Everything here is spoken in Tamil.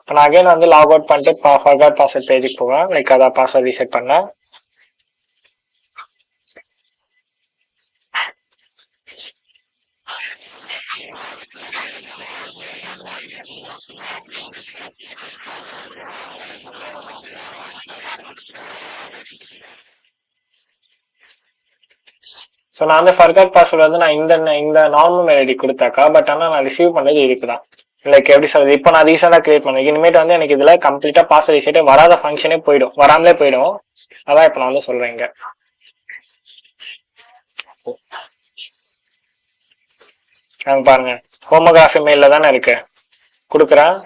இப்போ நான் அகைன் வந்து லாக் அவுட் பண்ணிட்டு ஃபர்காட் பாஸ்வேர்ட் பேஜுக்கு போவேன். லைக் அதான் பாஸ்வேர்ட் ரீசெட் பண்ணேன். ஸோ நான் வந்து ஃபர்காட் பாஸ்வேர்டு வந்து நான் இந்த நார்மல் மெயில் ஐடி கொடுத்தாக்கா, பட் ஆனால் நான் ரிசீவ் பண்ணது இருக்குதான். லைக் எப்படி சொல்றது, இப்போ நான் ரீசெண்டாக கிரியேட் பண்ணேன். இனிமேட்டு வந்து எனக்கு இதுல கம்ப்ளீட்டா பாஸ்வேர்ட் ரீசெட்டே வராத ஃபங்க்ஷனே போயிடும், வராமலே போயிடும். அதான் இப்போ நான் வந்து சொல்றேன் இங்க. அங்க பாருங்க, ஹோமோகிராஃபி மெயில தானே இருக்கு, கொடுக்குறேன்.